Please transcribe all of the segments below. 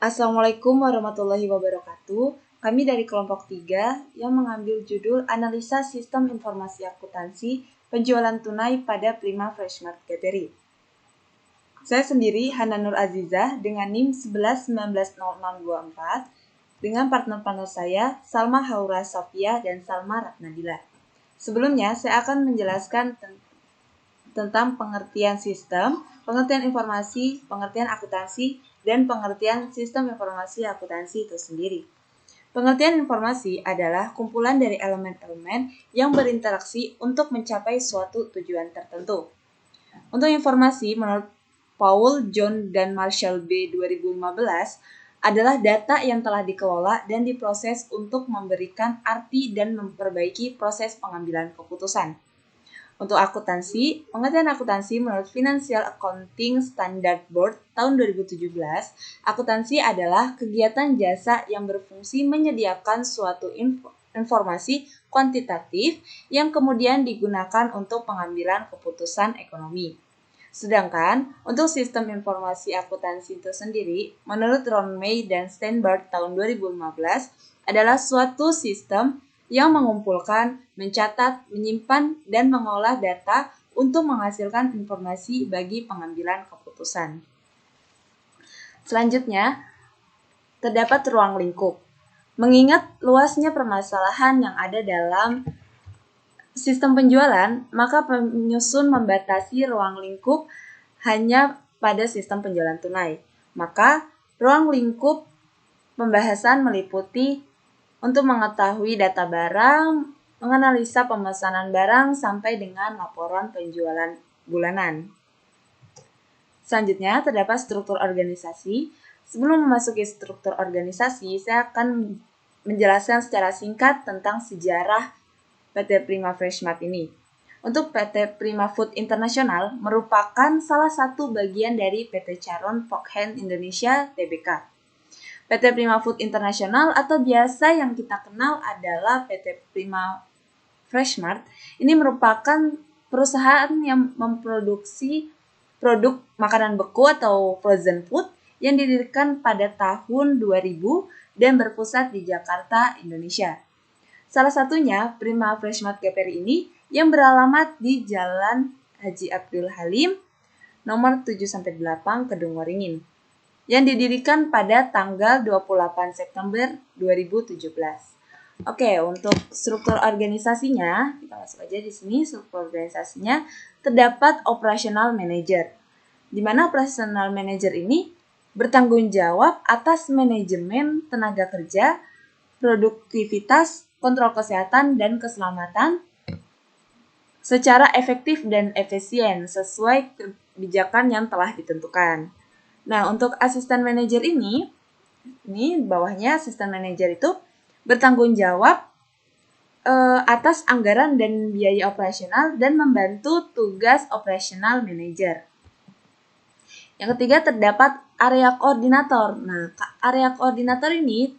Assalamualaikum warahmatullahi wabarakatuh. Kami dari kelompok 3 yang mengambil judul Analisa Sistem Informasi Akuntansi Penjualan Tunai pada Prima Freshmart Gathering. Saya sendiri, Hana Nur Azizah, dengan NIM 11190624, dengan partner-partner saya, Salma Haura Sofia dan Salma Ratnadila. Sebelumnya, saya akan menjelaskan tentang pengertian sistem, pengertian informasi, pengertian akuntansi, dan pengertian sistem informasi akuntansi itu sendiri. Pengertian informasi adalah kumpulan dari elemen-elemen yang berinteraksi untuk mencapai suatu tujuan tertentu. Untuk informasi, menurut Paul, John, dan Marshall B. 2015, adalah data yang telah dikelola dan diproses untuk memberikan arti dan memperbaiki proses pengambilan keputusan. Untuk akuntansi, pengertian akuntansi menurut Financial Accounting Standard Board tahun 2017, akuntansi adalah kegiatan jasa yang berfungsi menyediakan suatu informasi kuantitatif yang kemudian digunakan untuk pengambilan keputusan ekonomi. Sedangkan untuk sistem informasi akuntansi itu sendiri, menurut Ron May dan Steinberg tahun 2015, adalah suatu sistem yang mengumpulkan, mencatat, menyimpan, dan mengolah data untuk menghasilkan informasi bagi pengambilan keputusan. Selanjutnya, terdapat ruang lingkup. Mengingat luasnya permasalahan yang ada dalam sistem penjualan, maka penyusun membatasi ruang lingkup hanya pada sistem penjualan tunai. Maka, ruang lingkup pembahasan meliputi untuk mengetahui data barang, menganalisa pemesanan barang, sampai dengan laporan penjualan bulanan. Selanjutnya, terdapat struktur organisasi. Sebelum memasuki struktur organisasi, saya akan menjelaskan secara singkat tentang sejarah PT Prima Freshmart ini. Untuk PT Prima Food International merupakan salah satu bagian dari PT Charon Fokhand Indonesia Tbk. PT Prima Food International atau biasa yang kita kenal adalah PT Prima Freshmart ini merupakan perusahaan yang memproduksi produk makanan beku atau frozen food yang didirikan pada tahun 2000 dan berpusat di Jakarta, Indonesia. Salah satunya Prima Freshmart Gathering ini yang beralamat di Jalan Haji Abdul Halim nomor 7-8 Kedung Waringin yang didirikan pada tanggal 28 September 2017. Oke, untuk struktur organisasinya, kita masuk aja di sini. Struktur organisasinya terdapat operational manager, di mana operational manager ini bertanggung jawab atas manajemen tenaga kerja, produktivitas, kontrol kesehatan dan keselamatan secara efektif dan efisien sesuai kebijakan yang telah ditentukan. Nah, untuk asisten manajer ini bawahnya asisten manajer itu bertanggung jawab atas anggaran dan biaya operasional dan membantu tugas operasional manager. Yang ketiga terdapat area koordinator. Nah, area koordinator ini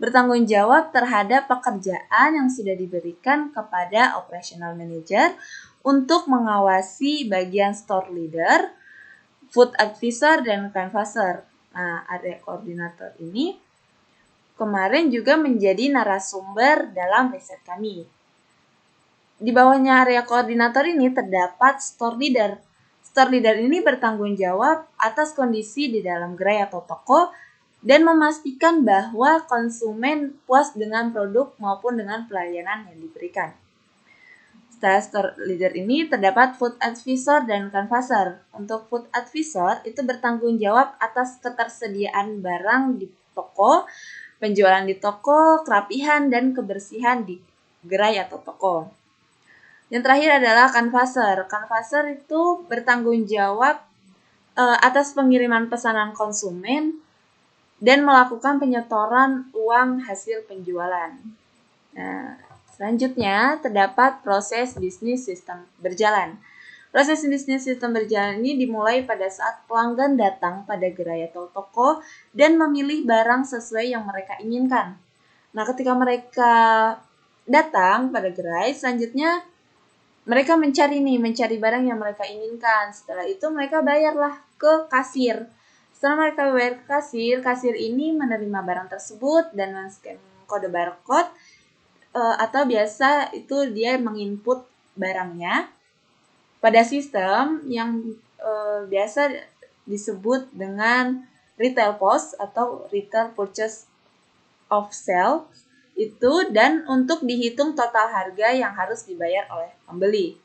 bertanggung jawab terhadap pekerjaan yang sudah diberikan kepada operational manager untuk mengawasi bagian store leader, food advisor, dan canvasser. Nah, area koordinator ini kemarin juga menjadi narasumber dalam riset kami. Di bawahnya area koordinator ini terdapat store leader. Store leader ini bertanggung jawab atas kondisi di dalam gerai atau toko dan memastikan bahwa konsumen puas dengan produk maupun dengan pelayanan yang diberikan. Setelah store leader ini terdapat food advisor dan canvasser. Untuk food advisor itu bertanggung jawab atas ketersediaan barang di toko, penjualan di toko, kerapihan dan kebersihan di gerai atau toko. Yang terakhir adalah canvasser. Canvasser itu bertanggung jawab atas pengiriman pesanan konsumen dan melakukan penyetoran uang hasil penjualan. Nah, selanjutnya terdapat proses bisnis sistem berjalan. Proses bisnis sistem berjalan ini dimulai pada saat pelanggan datang pada gerai atau toko dan memilih barang sesuai yang mereka inginkan. Nah, ketika mereka datang pada gerai, selanjutnya mereka mencari barang yang mereka inginkan. Setelah itu mereka bayarlah ke kasir. Setelah mereka bayar ke kasir ini menerima barang tersebut dan men-scan kode barcode, atau biasa itu dia menginput barangnya pada sistem yang biasa disebut dengan retail POS atau retail purchase of sale itu, dan untuk dihitung total harga yang harus dibayar oleh pembeli.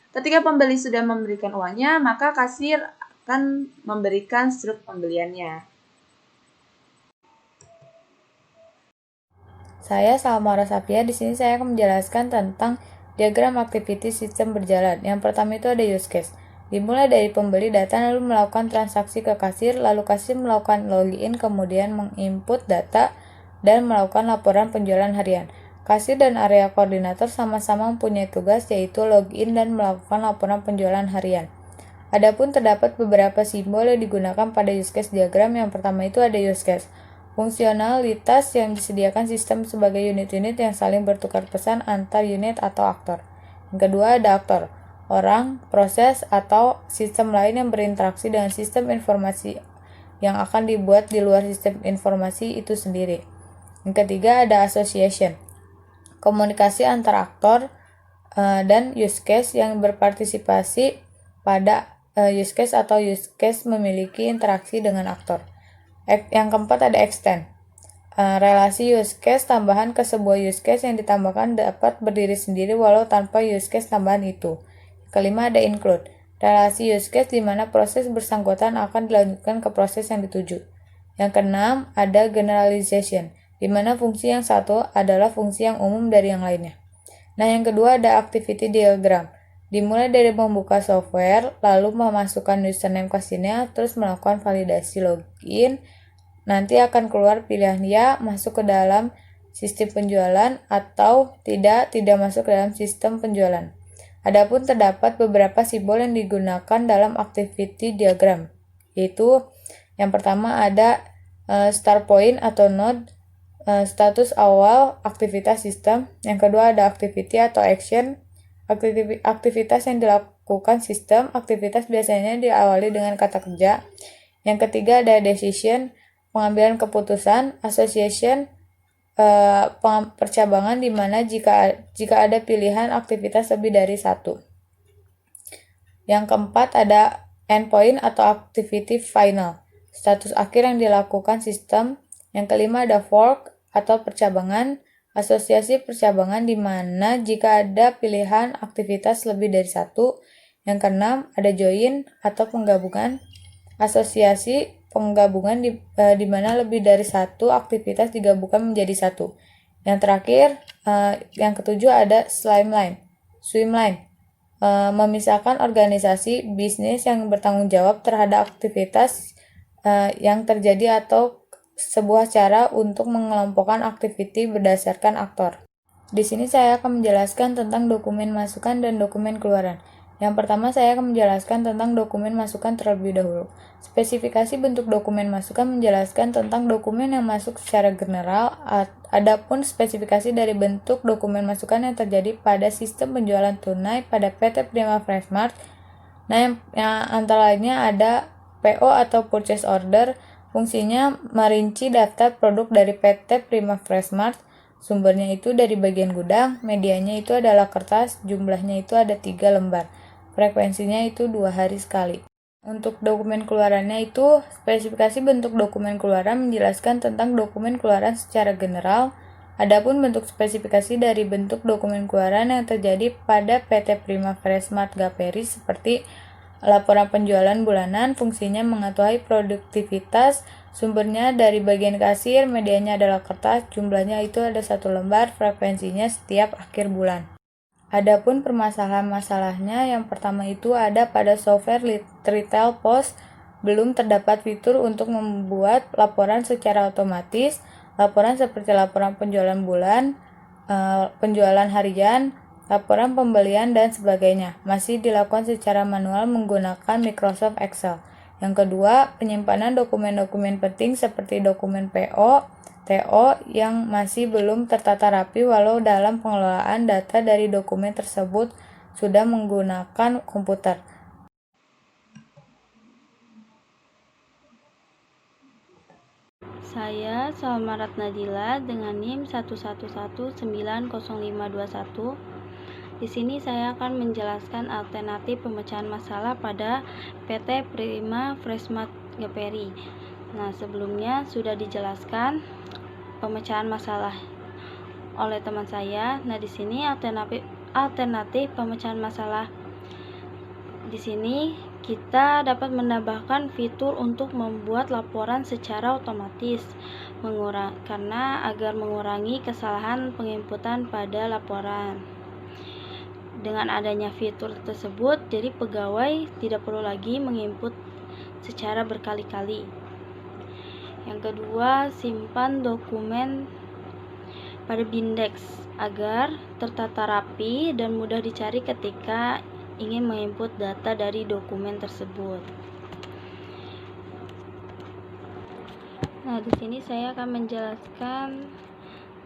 Ketika pembeli sudah memberikan uangnya, maka kasir akan memberikan struk pembeliannya. Saya Salma Rosapia. Di sini saya akan menjelaskan tentang diagram activity sistem berjalan. Yang pertama itu ada use case. Dimulai dari pembeli datang lalu melakukan transaksi ke kasir, lalu kasir melakukan login, kemudian menginput data dan melakukan laporan penjualan harian. Kasir dan area koordinator sama-sama mempunyai tugas yaitu login dan melakukan laporan penjualan harian. Adapun terdapat beberapa simbol yang digunakan pada use case diagram. Yang pertama itu ada use case. Fungsionalitas yang disediakan sistem sebagai unit-unit yang saling bertukar pesan antar unit atau aktor. Yang kedua ada aktor, orang, proses, atau sistem lain yang berinteraksi dengan sistem informasi yang akan dibuat di luar sistem informasi itu sendiri. Yang ketiga ada association, komunikasi antara aktor dan use case yang berpartisipasi pada use case atau use case memiliki interaksi dengan aktor. Yang keempat ada extend, relasi use case tambahan ke sebuah use case yang ditambahkan dapat berdiri sendiri walau tanpa use case tambahan itu. Kelima ada include, relasi use case di mana proses bersangkutan akan dilanjutkan ke proses yang dituju. Yang keenam ada generalization, di mana fungsi yang satu adalah fungsi yang umum dari yang lainnya. Nah, yang kedua ada activity diagram. Dimulai dari membuka software, lalu memasukkan username kasirnya, terus melakukan validasi login. Nanti akan keluar pilihan ya masuk ke dalam sistem penjualan atau tidak masuk ke dalam sistem penjualan. Adapun terdapat beberapa simbol yang digunakan dalam activity diagram, yaitu yang pertama ada start point atau node, status awal aktivitas sistem. Yang kedua ada activity atau action, aktivitas yang dilakukan sistem. Aktivitas biasanya diawali dengan kata kerja. Yang ketiga ada decision, pengambilan keputusan. Association, percabangan di mana jika ada pilihan aktivitas lebih dari satu. Yang keempat ada endpoint atau activity final, status akhir yang dilakukan sistem. Yang kelima ada fork atau percabangan, asosiasi percabangan di mana jika ada pilihan aktivitas lebih dari satu. Yang keenam ada join atau penggabungan, asosiasi penggabungan di mana lebih dari satu aktivitas digabungkan menjadi satu. Yang terakhir, yang ketujuh ada swimline, memisahkan organisasi bisnis yang bertanggung jawab terhadap aktivitas yang terjadi atau sebuah cara untuk mengelompokkan aktiviti berdasarkan aktor. Di sini saya akan menjelaskan tentang dokumen masukan dan dokumen keluaran. Yang pertama saya akan menjelaskan tentang dokumen masukan terlebih dahulu. Spesifikasi bentuk dokumen masukan menjelaskan tentang dokumen yang masuk secara general. Adapun spesifikasi dari bentuk dokumen masukan yang terjadi pada sistem penjualan tunai pada PT Prima Freshmart. Nah, yang antara lainnya ada PO atau Purchase Order. Fungsinya merinci daftar produk dari PT Prima Freshmart. Sumbernya itu dari bagian gudang, medianya itu adalah kertas, jumlahnya itu ada 3 lembar. Frekuensinya itu 2 hari sekali. Untuk dokumen keluarannya itu, spesifikasi bentuk dokumen keluaran menjelaskan tentang dokumen keluaran secara general. Adapun bentuk spesifikasi dari bentuk dokumen keluaran yang terjadi pada PT Prima Freshmart Gaperi seperti laporan penjualan bulanan, fungsinya mengetahui produktivitas, sumbernya dari bagian kasir, medianya adalah kertas, jumlahnya itu ada 1 lembar, frekuensinya setiap akhir bulan. Adapun permasalahan-masalahnya, yang pertama itu ada pada software retail POS belum terdapat fitur untuk membuat laporan secara otomatis. Laporan seperti laporan penjualan bulan, penjualan harian, laporan pembelian, dan sebagainya masih dilakukan secara manual menggunakan Microsoft Excel. Yang kedua, penyimpanan dokumen-dokumen penting seperti dokumen PO, TO yang masih belum tertata rapi walau dalam pengelolaan data dari dokumen tersebut sudah menggunakan komputer. Saya Salma Ratnadila dengan NIM 111900521. Di sini saya akan menjelaskan alternatif pemecahan masalah pada PT Prima Freshmart GPRI. Nah, sebelumnya sudah dijelaskan pemecahan masalah oleh teman saya. Nah, di sini alternatif pemecahan masalah. Di sini kita dapat menambahkan fitur untuk membuat laporan secara otomatis, karena agar mengurangi kesalahan penginputan pada laporan. Dengan adanya fitur tersebut, jadi pegawai tidak perlu lagi menginput secara berkali-kali. Yang kedua, simpan dokumen pada Bindex agar tertata rapi dan mudah dicari ketika ingin menginput data dari dokumen tersebut. Nah, di sini saya akan menjelaskan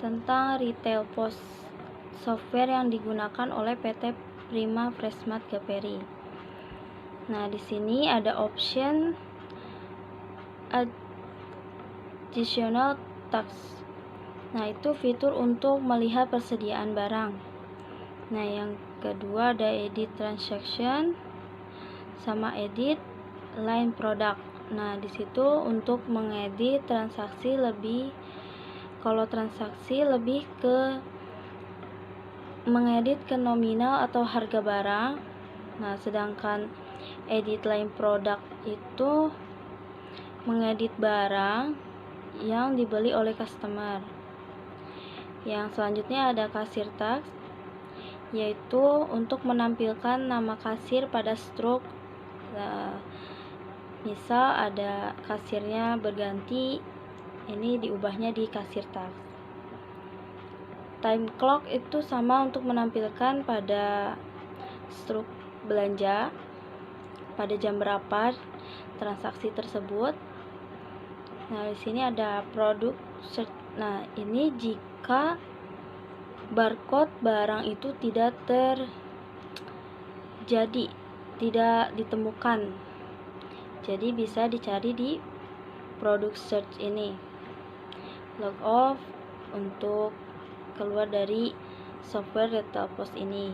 tentang Retail POS, software yang digunakan oleh PT Prima Freshmart GPRI. Nah, di sini ada option additional task. Nah, itu fitur untuk melihat persediaan barang. Nah, yang kedua ada edit transaction sama edit line product. Nah, di situ untuk mengedit transaksi lebih ke mengedit ke nominal atau harga barang. Nah, sedangkan edit line product itu mengedit barang yang dibeli oleh customer. Yang selanjutnya ada kasir task, yaitu untuk menampilkan nama kasir pada struk. Misal ada kasirnya berganti, ini diubahnya di kasir task. Time clock itu sama untuk menampilkan pada struk belanja pada jam berapa transaksi tersebut. Nah, di sini ada produk search. Nah, ini jika barcode barang itu tidak ditemukan, jadi bisa dicari di produk search ini. Log off untuk keluar dari software Retail POS ini.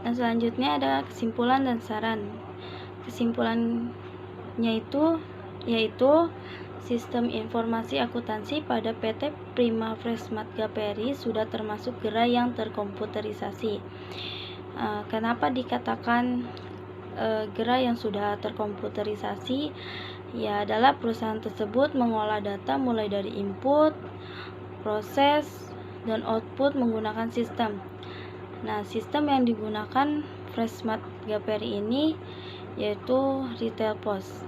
Dan selanjutnya ada kesimpulan dan saran. Kesimpulannya yaitu sistem informasi akuntansi pada PT Prima Freshmart GPRI sudah termasuk gerai yang terkomputerisasi. Kenapa dikatakan gerai yang sudah terkomputerisasi? Ya, adalah perusahaan tersebut mengolah data mulai dari input, proses, dan output menggunakan sistem. Nah, sistem yang digunakan Freshmart GPRI ini yaitu Retail POS.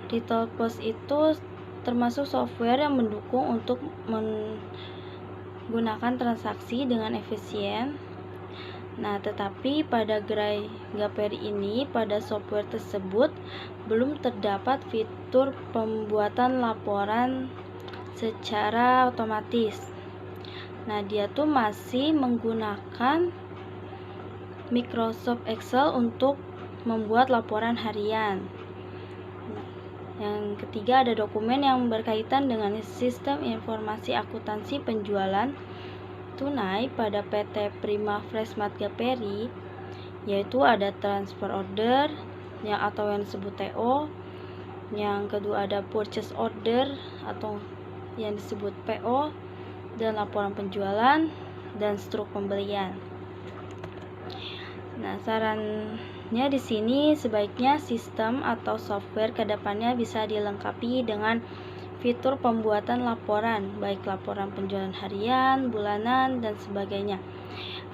Retail POS itu termasuk software yang mendukung untuk menggunakan transaksi dengan efisien. Nah, tetapi pada gerai GPRI ini, pada software tersebut belum terdapat fitur pembuatan laporan secara otomatis. Nah, dia tuh masih menggunakan Microsoft Excel untuk membuat laporan harian. Yang ketiga ada dokumen yang berkaitan dengan sistem informasi akuntansi penjualan tunai pada PT Prima Freshmart GPRI, yaitu ada transfer order atau yang disebut TO. Yang kedua ada purchase order atau yang disebut PO, dan laporan penjualan dan struk pembelian. Nah, sarannya di sini sebaiknya sistem atau software kedepannya bisa dilengkapi dengan fitur pembuatan laporan, baik laporan penjualan harian, bulanan, dan sebagainya,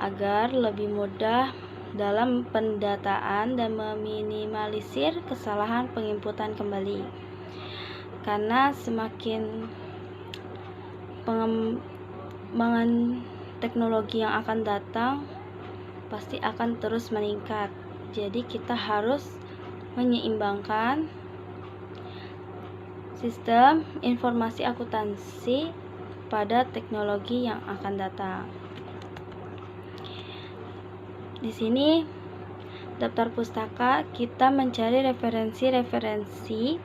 agar lebih mudah dalam pendataan dan meminimalisir kesalahan penginputan kembali. Karena semakin pengembangan teknologi yang akan datang pasti akan terus meningkat. Jadi kita harus menyeimbangkan sistem informasi akuntansi pada teknologi yang akan datang. Di sini daftar pustaka, kita mencari referensi-referensi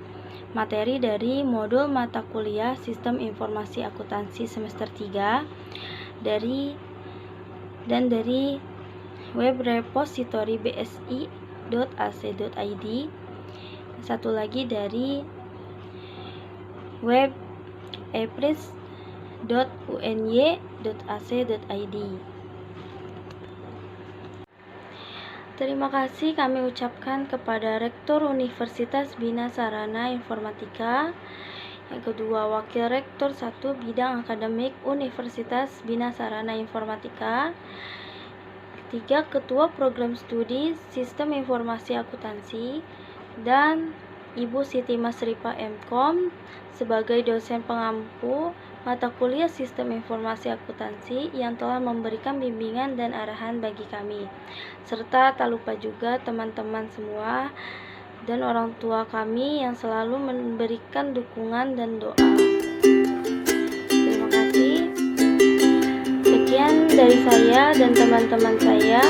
materi dari modul mata kuliah Sistem Informasi Akuntansi semester 3 dari web repository bsi.ac.id. Satu lagi dari web epris.uny.ac.id. Terima kasih kami ucapkan kepada Rektor Universitas Bina Sarana Informatika, yang kedua Wakil Rektor 1 Bidang Akademik Universitas Bina Sarana Informatika, ketiga Ketua Program Studi Sistem Informasi Akuntansi, dan Ibu Siti Masripa MKom sebagai dosen pengampu mata kuliah Sistem Informasi Akuntansi yang telah memberikan bimbingan dan arahan bagi kami. Serta tak lupa juga teman-teman semua dan orang tua kami yang selalu memberikan dukungan dan doa. Terima kasih. Sekian dari saya dan teman-teman saya.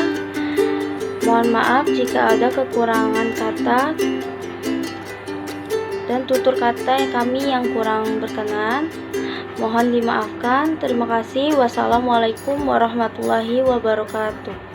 Mohon maaf jika ada kekurangan kata dan tutur kata kami yang kurang berkenan. Mohon dimaafkan. Terima kasih. Wassalamualaikum warahmatullahi wabarakatuh.